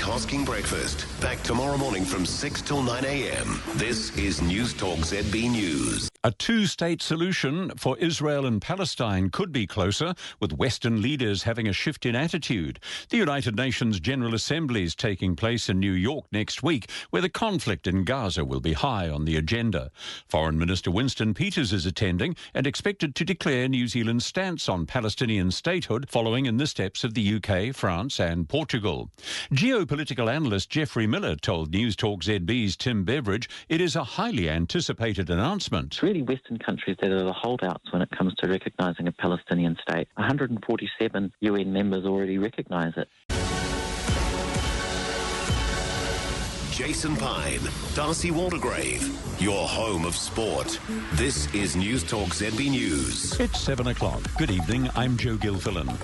multitasking breakfast. Back tomorrow morning from 6 till 9 a.m. This is Newstalk ZB News. A two-state solution for Israel and Palestine could be closer, with Western leaders having a shift in attitude. The United Nations General Assembly is taking place in New York next week, where the conflict in Gaza will be high on the agenda. Foreign Minister Winston Peters is attending and expected to declare New Zealand's stance on Palestinian statehood, following in the steps of the UK, France and Portugal. Geopolitical analyst Geoffrey Miller told Newstalk ZB's Tim Beveridge it is a highly anticipated announcement. Really Western countries that are the holdouts when it comes to recognising a Palestinian state. 147 UN members already recognise it. Jason Pine, Darcy Waldegrave, your home of sport. This is Newstalk ZB News. It's 7 o'clock. Good evening, I'm Joe Gilfillan.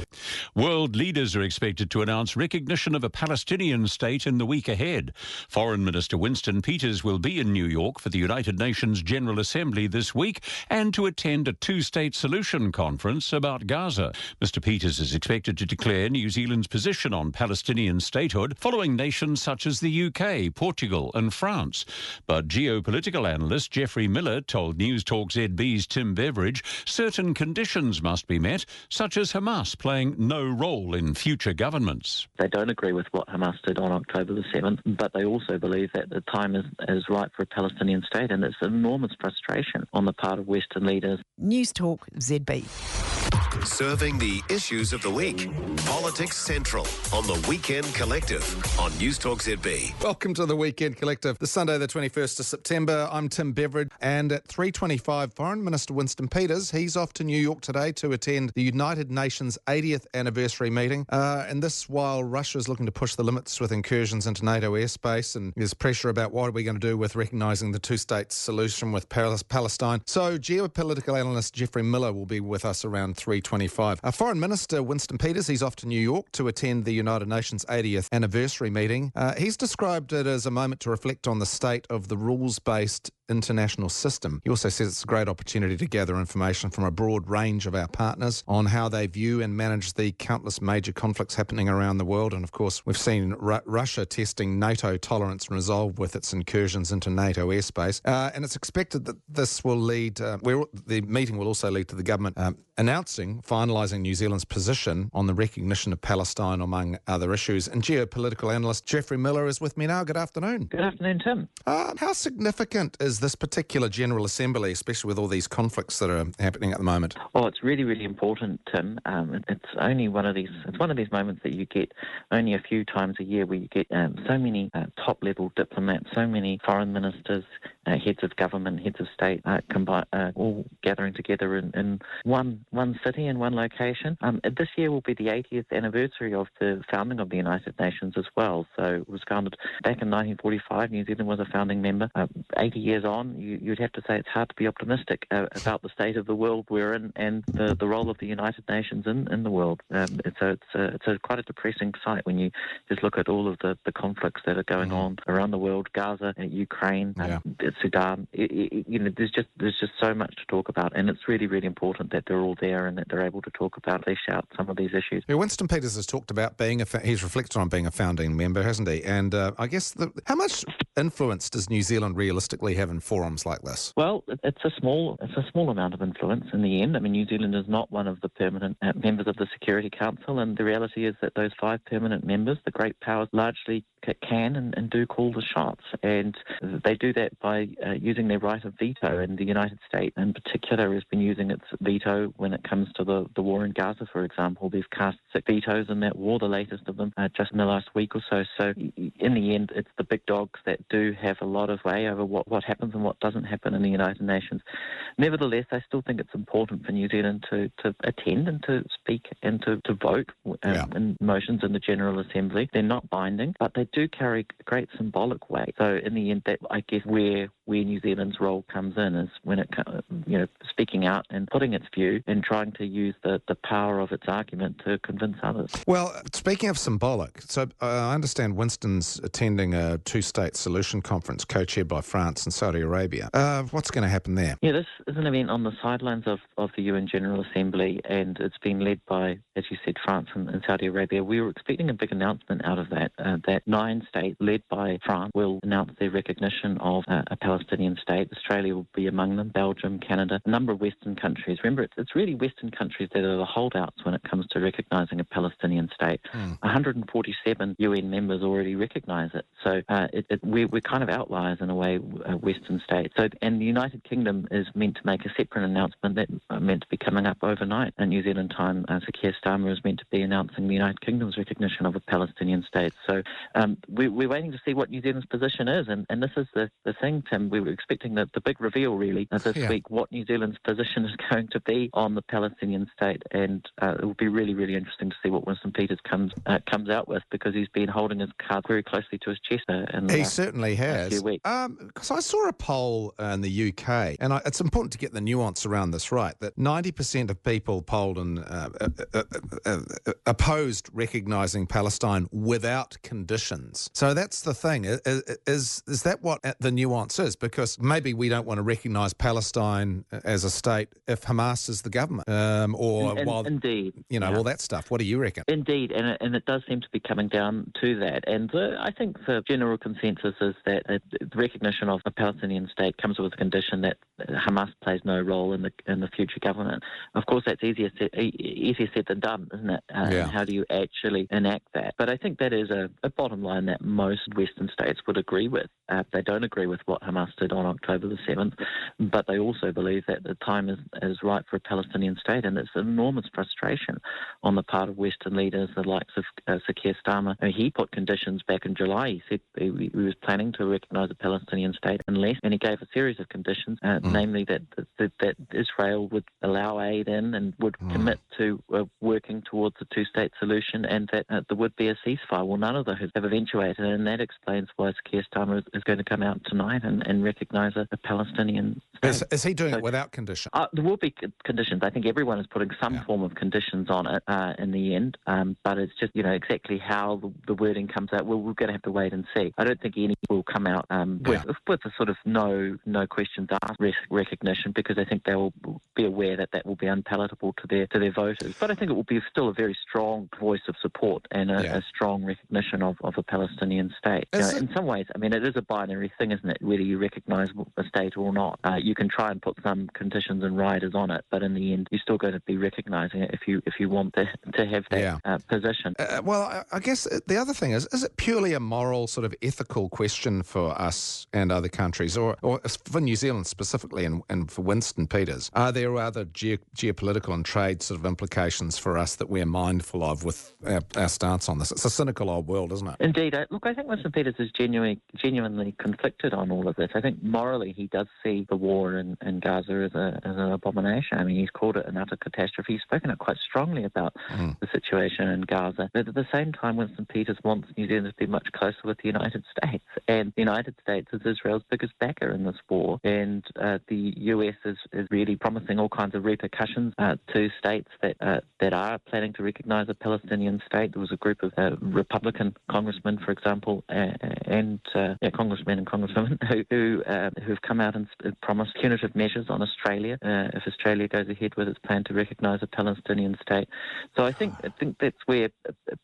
World leaders are expected to announce recognition of a Palestinian state in the week ahead. Foreign Minister Winston Peters will be in New York for the United Nations General Assembly this week and to attend a two-state solution conference about Gaza. Mr. Peters is expected to declare New Zealand's position on Palestinian statehood following nations such as the UK, Portugal and France. But geopolitical analyst Geoffrey Miller told Newstalk ZB's Tim Beveridge certain conditions must be met, such as Hamas playing no role in future governments. They don't agree with what Hamas did on October the 7th, but they also believe that the time is right for a Palestinian state, and it's enormous frustration on the part of Western leaders. Newstalk ZB. Serving the issues of the week. Politics Central on the Weekend Collective on Newstalk ZB. Welcome to the Weekend Collective. This Sunday, the 21st of September. I'm Tim Beveridge, and at 3:25, Foreign Minister Winston Peters, he's off to New York today to attend the United Nations 80th anniversary meeting. And this while Russia's looking to push the limits with incursions into NATO airspace, and there's pressure about what are we going to do with recognising the two-state solution with Palestine. So geopolitical analyst Geoffrey Miller will be with us around 3:25. Foreign Minister Winston Peters, he's off to New York to attend the United Nations 80th anniversary meeting. He's described it as a moment to reflect on the state of the rules-based international system. He also says it's a great opportunity to gather information from a broad range of our partners on how they view and manage the countless major conflicts happening around the world. And of course, we've seen Russia testing NATO tolerance and resolve with its incursions into NATO airspace. And it's expected that this will lead, the meeting will also lead to the government finalising New Zealand's position on the recognition of Palestine, among other issues. And geopolitical analyst Geoffrey Miller is with me now. Good afternoon. Good afternoon, Tim. How significant is this particular General Assembly, especially with all these conflicts that are happening at the moment? Oh, it's really, really important, Tim. It's only one of these moments that you get only a few times a year, where you get so many top-level diplomats, so many foreign ministers, heads of government, heads of state, all gathering together in one city and one location. This year will be the 80th anniversary of the founding of the United Nations as well. So it was founded back in 1945. New Zealand was a founding member. 80 years on, you'd have to say it's hard to be optimistic about the state of the world we're in and the role of the United Nations in the world. So it's quite a depressing sight when you just look at all of the conflicts that are going on around the world, Gaza, Ukraine, Sudan. There's just so much to talk about, and it's really, really important that they're all there and that they're able to talk about, flesh out some of these issues. Yeah, Winston Peters has talked about he's reflected on being a founding member, hasn't he? And I guess how much influence does New Zealand realistically have in forums like this? Well, it's a small amount of influence in the end. I mean, New Zealand is not one of the permanent members of the Security Council, and the reality is that those 5 permanent members, the great powers, largely can and do call the shots, and they do that by using their right of veto. And the United States in particular has been using its veto when it comes to the war in Gaza, for example. They've cast 6 vetoes in that war, the latest of them just in the last week or so. So in the end, it's the big dogs that do have a lot of way over what happens and what doesn't happen in the United Nations. Nevertheless, I still think it's important for New Zealand to attend and to speak and to vote in motions in the General Assembly. They're not binding, but they do carry great symbolic weight. So in the end, that I guess where New Zealand's role comes in is when it speaking out and putting its view and trying to use the power of its argument to convince others. Well, speaking of symbolic, so I understand Winston's attending a two-state solution conference co-chaired by France and Saudi Arabia. What's going to happen there? Yeah, this is an event on the sidelines of the UN General Assembly, and it's been led by, as you said, France and Saudi Arabia. We were expecting a big announcement out of that 9 states, led by France, will announce their recognition of a Palestinian state. Australia will be among them, Belgium, Canada, a number of Western countries. Remember, it's really Western countries that are the holdouts when it comes to recognising a Palestinian state. 147 UN members already recognise it. So we're kind of outliers in a way, Western states. So, and the United Kingdom is meant to make a separate announcement that meant to be coming up overnight. In New Zealand time, Sir Keir Starmer is meant to be announcing the United Kingdom's recognition of a Palestinian state. So we're waiting to see what New Zealand's position is, and this is the thing, Tim. We were expecting the big reveal, really, this week, what New Zealand's position is going to be on the Palestinian state, and it will be really, really interesting to see what Winston Peters comes out with, because he's been holding his card very closely to his chest. He certainly has. Few weeks. Because I saw a poll in the UK, and it's important to get the nuance around this right, that 90% of people polled and opposed recognising Palestine without conditions. So that's the thing. Is that what the nuance is? Because maybe we don't want to recognise Palestine as a state if Hamas is the government, indeed, all that stuff. What do you reckon? Indeed, and it does seem to be coming down to that. And I think the general consensus is that the recognition of a Palestinian state comes with a condition that Hamas plays no role in the future government. Of course, that's easier said than done, isn't it? How do you actually enact that? But I think that is a bottom line that most Western states would agree with. They don't agree with what Hamas did on October the 7th, but they also believe that the time is right for a Palestinian state, and it's enormous frustration on the part of Western leaders, the likes of Sir Keir Starmer. He put conditions back in July. He said he was planning to recognise a Palestinian state and he gave a series of conditions, namely that Israel would allow aid in and would commit to working towards a two-state solution, and that there would be a ceasefire. Well, none of those have eventuated, and that explains why Sir Keir Starmer is going to come out tonight and recognise a Palestinian state. Is he doing it without condition? There will be conditions. I think everyone is putting some form of conditions on it in the end, but it's just, exactly how the wording comes out. We're going to have to wait and see. I don't think any will come out with a sort of no questions asked recognition, because I think they will be aware that will be unpalatable to their voters. But I think it will be still a very strong voice of support and a strong recognition of a Palestinian state. In some ways, it is a binary thing, isn't it? Whether you recognise a state or not, you can try and put some conditions and riders on it, but in the end, you're still going to be recognising it if you want to have that position. Well, I guess the other thing is it purely a moral, sort of ethical question for us and other countries, or for New Zealand specifically, and for Winston Peters? Are there other geopolitical and trade sort of implications for us that we're mindful of with our stance on this? It's a cynical old world, isn't it? Indeed. Look, I think Winston Peters is genuinely conflicted on all of this. I think morally he does see the war in Gaza as an abomination. He's called it an utter catastrophe. He's spoken quite strongly about the situation in Gaza. But at the same time, Winston Peters wants New Zealand to be much closer with the United States. And the United States is Israel's biggest backer in this war. And the US is really promising all kinds of repercussions to states that are planning to recognise a Palestinian state. There was a group of Republican congressmen, for example, and congressmen and congresswomen who've come out and promised punitive measures on Australia if Australia goes ahead with its plan to recognise a Palestinian state. So I think that's where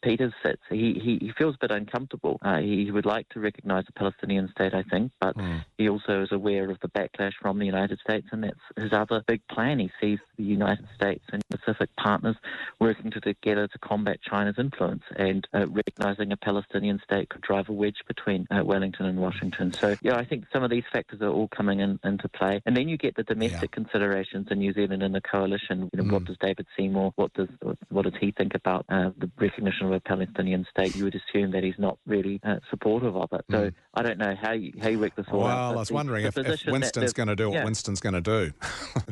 Peters sits. He feels a bit uncomfortable. He would like to recognise a Palestinian state, I think, but he also is aware of the backlash from the United States, and that's his other big plan. He sees the United States and Pacific partners working together to combat China's influence, and recognising a Palestinian state could drive a wedge between Wellington and Washington. So, I think some of these factors are all coming into play. And then you get the domestic considerations in New Zealand and the coalition. What does David Seymour, what does he think about the recognition of a Palestinian state? You would assume that he's not really supportive of it. So I don't know how you work this all out. Well, I was wondering if Winston's going to do what Winston's going to do.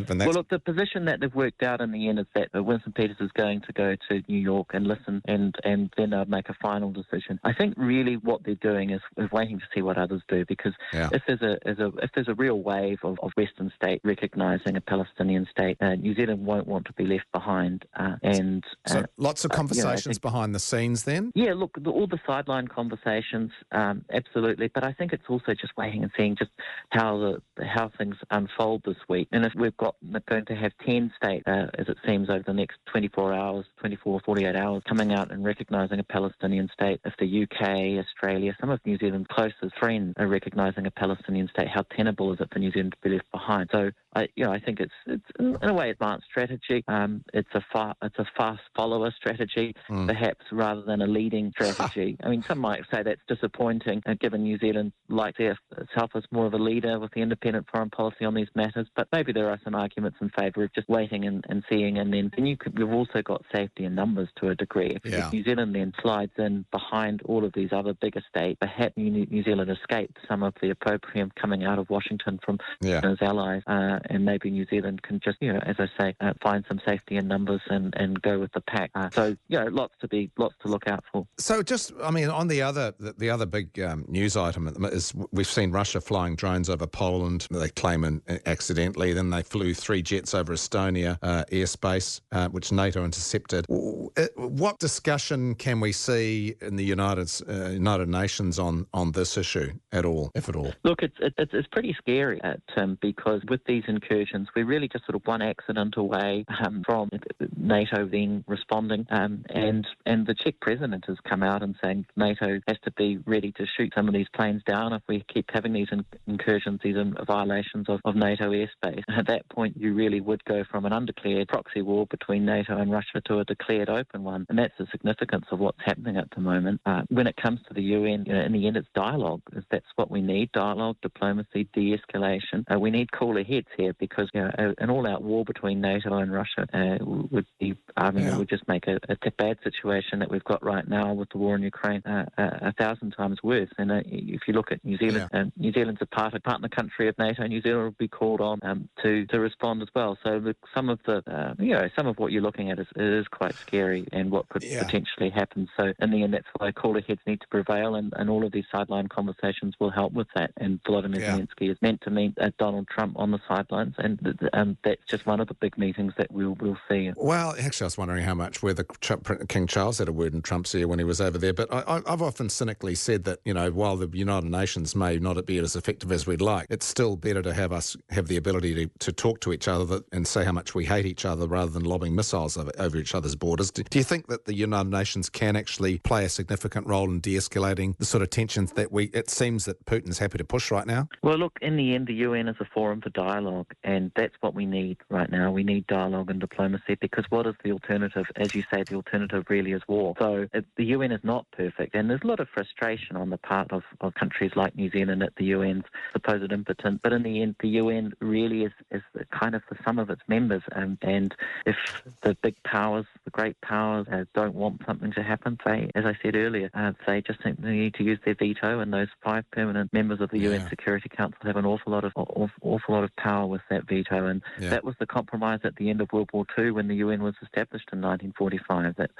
Well, look, the position that they've worked out in the end is that Winston Peters is going to go to New York and listen, and then they'll make a final decision. I think really what they're doing is waiting to see what others do, because if there's a real wave of Western state recognising a Palestinian state, New Zealand won't want to be left behind. So lots of conversations behind the scenes then? Yeah, look, all the sideline conversations, absolutely. but I think it's also just waiting and seeing just how things unfold this week. And if we're going to have 10 states, as it seems, over the next 48 hours, coming out and recognising a Palestinian state, if the UK, Australia, some of New Zealand's closest friends are recognising a Palestinian state, how tenable is it for New Zealand to be left behind? So I think it's in a way advanced strategy. It's a fast follower strategy, perhaps, rather than a leading strategy. I mean, some might say that's disappointing, given New Zealand likes itself as more of a leader with the independent foreign policy on these matters. But maybe there are some arguments in favour of just waiting and seeing, and then you've also got safety in numbers to a degree. If New Zealand then slides in behind all of these other bigger states, perhaps New Zealand escaped some of the opprobrium coming out of Washington from its allies. And maybe New Zealand can just, as I say, find some safety in numbers and go with the pack. So, lots to look out for. So on the other big news item is we've seen Russia flying drones over Poland. They claim accidentally. Then they flew 3 jets over Estonia airspace, which NATO intercepted. What discussion can we see in the United Nations on this issue at all, if at all? Look, it's pretty scary, Tim, because with these incursions, we're really just sort of one accident away from NATO then responding. And the Czech president has come out and saying NATO has to be ready to shoot some of these planes down if we keep having these incursions, these violations of NATO airspace. At that point, you really would go from an undeclared proxy war between NATO and Russia to a declared open one. And that's the significance of what's happening at the moment. When it comes to the UN, in the end, it's dialogue. That's what we need: dialogue, diplomacy, de-escalation. We need cooler heads here, because an all-out war between NATO and Russia would be, would just make a bad situation that we've got right now with the war in Ukraine 1,000 times worse. And if you look at New Zealand, New Zealand's a partner country of NATO. New Zealand will be called on to respond as well. So some of what you're looking at is quite scary, and what could potentially happen. So in the end, that's why cooler heads need to prevail, and all of these sideline conversations will help with that. And Volodymyr Zelensky is meant to meet Donald Trump on the sidelines, and that's just one of the big meetings that we'll see. Well, actually, I was wondering how much whether King Charles had a word in Trump's ear when he was over there. But I've often cynically said that, while the United Nations may not be as effective as we'd like, it's still better to have us have the ability to talk to each other and say how much we hate each other, rather than lobbing missiles over each other's borders. Do you think that the United Nations can actually play a significant role in de-escalating the sort of tensions that it seems that Putin's happy to push right now? Well, look, in the end, the UN is a forum for dialogue, and that's what we need right now. We need dialogue and diplomacy, because what is the alternative? As you say, the alternative really is war. So the UN is not perfect, and there's a lot of frustration on the part of countries like New Zealand at the UN's supposed impotence. But in the end, the UN really is kind of the sum of its members, and if the big powers, the great powers, don't want something to happen, as I said earlier, they just think they need to use their veto, and those 5 permanent members of the UN Security Council have an awful lot of power with that veto. And that was the compromise at the end of World War II, when the UN was established in 1945, that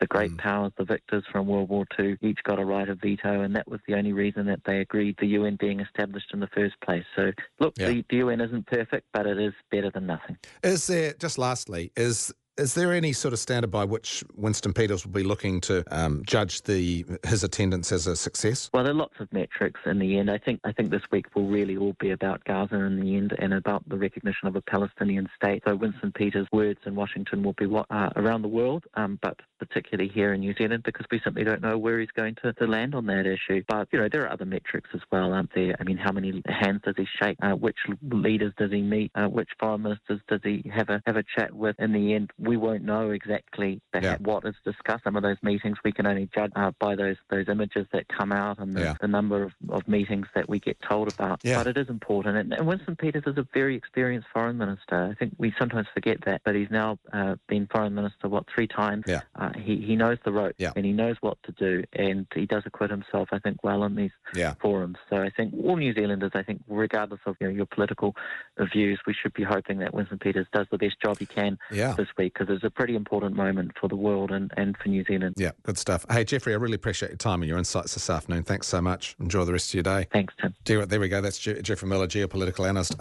the great powers, the victors from World War II, each got a right of veto, and that was the only reason that they agreed the UN being established in the first place. So, look, the UN isn't perfect, but it is better than nothing. Is there, just lastly, is there any sort of standard by which Winston Peters will be looking to judge his attendance as a success? Well, there are lots of metrics in the end. I think this week will really all be about Gaza in the end, and about the recognition of a Palestinian state. So Winston Peters' words in Washington will be around the world, but particularly here in New Zealand, because we simply don't know where he's going to land on that issue. But, there are other metrics as well, aren't there? I mean, how many hands does he shake? Which leaders does he meet? Which foreign ministers does he have a chat with? In the end, we won't know exactly what is discussed. Some of those meetings we can only judge by those images that come out, and the number of meetings that we get told about. But it is important. And Winston Peters is a very experienced foreign minister. I think we sometimes forget that, but he's now been foreign minister, 3 times? He knows the ropes, and he knows what to do, and he does acquit himself, I think, well in these forums. So I think all New Zealanders, regardless of your political views, we should be hoping that Winston Peters does the best job he can this week, because it's a pretty important moment for the world and for New Zealand. Yeah, good stuff. Hey, Jeffrey, I really appreciate your time and your insights this afternoon. Thanks so much. Enjoy the rest of your day. Thanks, Tim. There we go. That's Jeffrey Miller, geopolitical analyst.